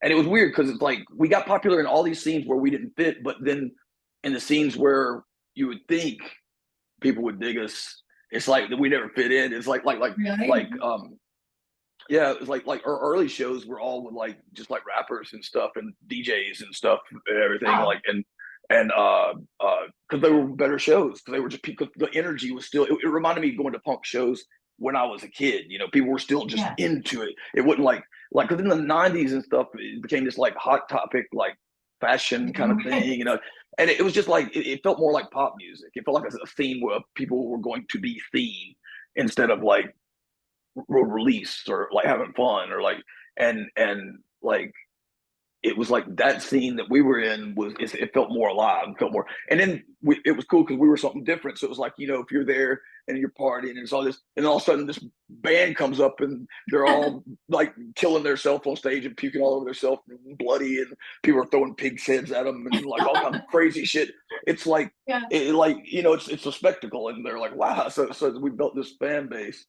And it was weird because it's like we got popular in all these scenes where we didn't fit, but then in the scenes where you would think people would dig us, it's like that we never fit in. It's Really? yeah, it was like our early shows were all with like just like rappers and stuff and DJs and stuff and everything Wow. like and because they were better shows because they were just because the energy was still it reminded me of going to punk shows when I was a kid. You know, people were still just Yeah. into it. It wasn't like because in the '90s and stuff, it became this like hot topic like fashion kind of thing. Right. You know, and it was just like it felt more like pop music. It felt like a theme where people were going to be seen instead of like released or like having fun or like and like it was like that scene that we were in was it felt more alive, it felt more, and then it was cool because we were something different. So it was like if you're there and you're partying and it's all this, and all of a sudden this band comes up and they're all like killing themselves on stage and puking all over themselves and bloody, and people are throwing pigs heads at them and like all kinds of crazy shit. It's like Yeah. it's a spectacle, and they're like wow. So we built this fan base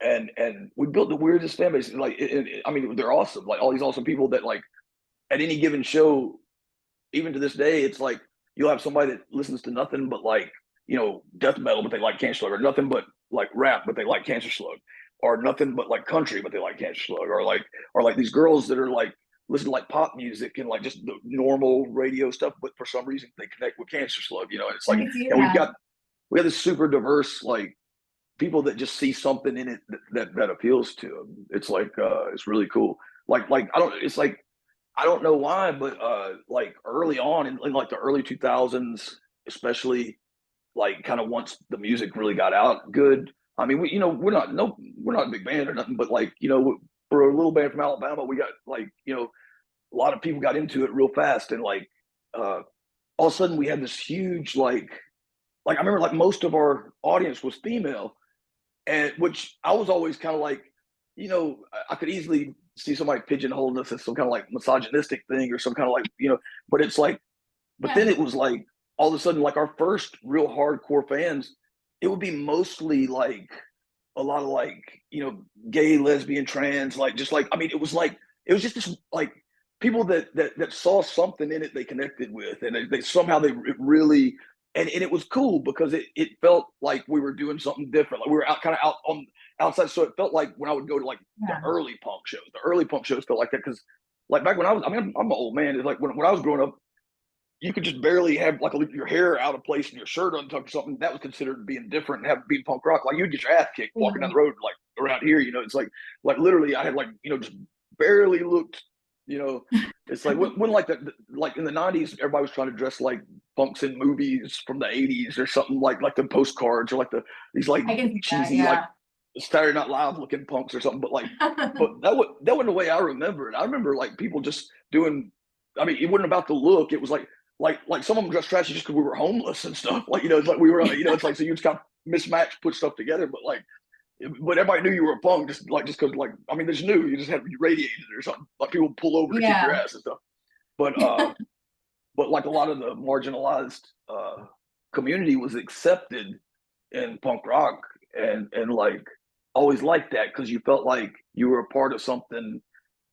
and we built the weirdest fan base. Like, I mean, they're awesome. Like all these awesome people that like at any given show, even to this day, it's like you'll have somebody that listens to nothing but like death metal, but they like Cancerslug, or nothing but like rap, but they like Cancerslug, or nothing but like country, but they like Cancerslug, or like these girls that are like listen to like pop music and like just the normal radio stuff, but for some reason they connect with Cancerslug. And it's I like, can see and that. we have this super diverse like people that just see something in it that appeals to them. It's like it's really cool. Like I don't. It's like I don't know why, but like early on in like the early 2000s, especially like kind of once the music really got out good. I mean, we're not a big band or nothing, but like for a little band from Alabama, we got like a lot of people got into it real fast, and like all of a sudden we had this huge like I remember like most of our audience was female, and which I was always kind of like, I could easily see somebody pigeonholing us as some kind of like misogynistic thing or some kind of like, but it's like, but Yeah. then it was like all of a sudden, like our first real hardcore fans, it would be mostly like a lot of like, gay, lesbian, trans, like just like, I mean, it was just this like people that saw something in it they connected with, and they somehow they really and it was cool because it felt like we were doing something different. Like we were out kind of out on outside. So it felt like when I would go to like Yeah. the early punk shows felt like that because like back when I was, I mean, I'm an old man. It's like when I was growing up, you could just barely have like your hair out of place and your shirt untucked or something. That was considered being different and have being punk rock. Like you'd get your ass kicked walking down Yeah. the road like around here. It's like literally I had like just barely looked. You know, it's like when like like in the '90s, everybody was trying to dress like punks in movies from the '80s or something like the postcards or like these like I can see that. cheesy like Yeah. Saturday Night Live looking punks or something. But that wasn't the way I remember it. I remember like people just doing. I mean, it wasn't about the look. It was like some of them dressed trashy just because we were homeless and stuff. Like it's like we were it's like so you just kind of mismatch put stuff together, but everybody knew you were a punk just because like I mean they just knew you just had to be radiated or something. Like people pull over to kick your Yeah. ass and stuff. But like a lot of the marginalized community was accepted in punk rock and like always liked that because you felt like you were a part of something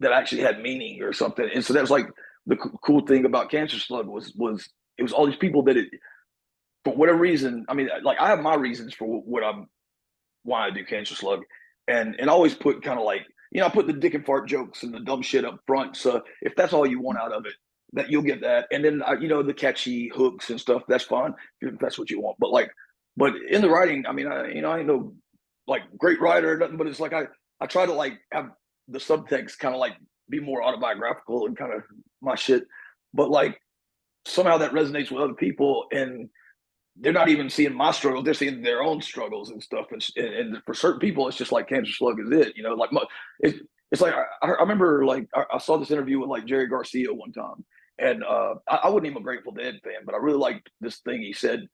that actually had meaning or something. And so that was like the cool thing about Cancerslug was it was all these people that it for whatever reason. I mean, like I have my reasons for what I'm why I do Cancerslug, and I always put kind of like I put the dick and fart jokes and the dumb shit up front. So if that's all you want out of it, that you'll get that, and then the catchy hooks and stuff. That's fine if that's what you want. But in the writing, I mean, I ain't no like great writer or nothing, but it's like I try to like have the subtext kind of like be more autobiographical and kind of my shit, but like somehow that resonates with other people and they're not even seeing my struggles; they're seeing their own struggles and stuff. And for certain people, it's just like Cancerslug is it. Like it's like I remember like I saw this interview with like Jerry Garcia one time, and I wasn't even a Grateful Dead fan, but I really liked this thing he said.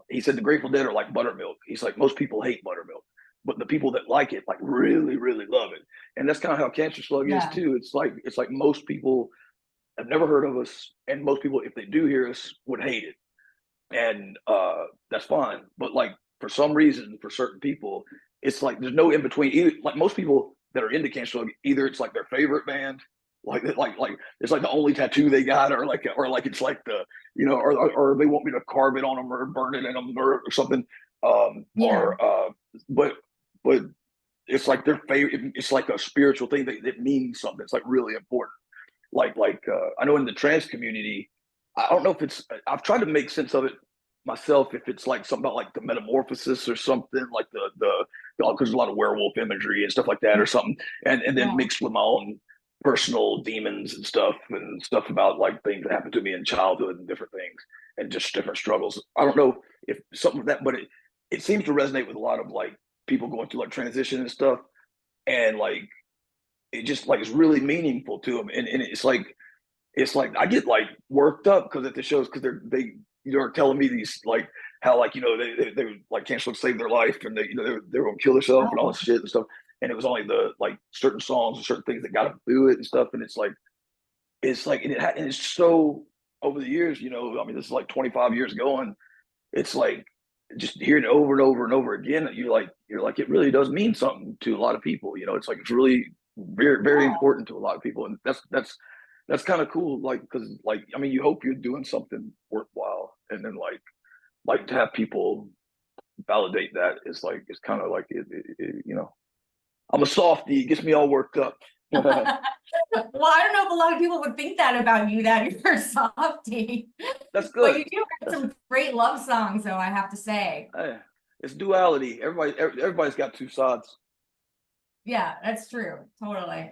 He said the Grateful Dead are like buttermilk. He's like most people hate buttermilk, but the people that like it like really really love it. And that's kind of how Cancerslug is Yeah. too. It's like most people have never heard of us, and most people if they do hear us would hate it, and that's fine. But like for some reason, for certain people, it's like there's no in between. Either like most people that are into Cancer, either it's like their favorite band, like it's like the only tattoo they got, or like it's like the, you know, or they want me to carve it on them or burn it in them or something. Yeah. Or but but it's like their favorite. It's like a spiritual thing that means something. It's like really important. I know in the trans community, I don't know if it's. I've tried to make sense of it myself. If it's like something about like the metamorphosis or something like the because there's a lot of werewolf imagery and stuff like that or something, and then Yeah. mixed with my own personal demons and stuff about like things that happened to me in childhood and different things and just different struggles. I don't know if something like that, but it seems to resonate with a lot of like people going through like transition and stuff, and like it just like is really meaningful to them, and it's like I get like worked up because at the shows because they're telling me these like how like, you know, they like Cancerslug saved their life and they, you know, they were gonna kill themselves and all Oh, this shit and stuff, and it was only the like certain songs and certain things that got them through it and stuff, and it's like and it's so over the years, you know, I mean this is like 25 years ago, and it's like just hearing it over and over and over again, you're like it really does mean something to a lot of people, you know. It's like it's really very yeah. important to a lot of people, and that's kind of cool, like because like I mean you hope you're doing something worthwhile, and then like to have people validate that is like it's kind of like you know, I'm a softie, it gets me all worked up. Well, I don't know if a lot of people would think that about you, that you're a softie. That's But good. you do have That's some great love songs, though, I have to say. it's duality. Everybody's got two sides. Yeah, that's true. Totally.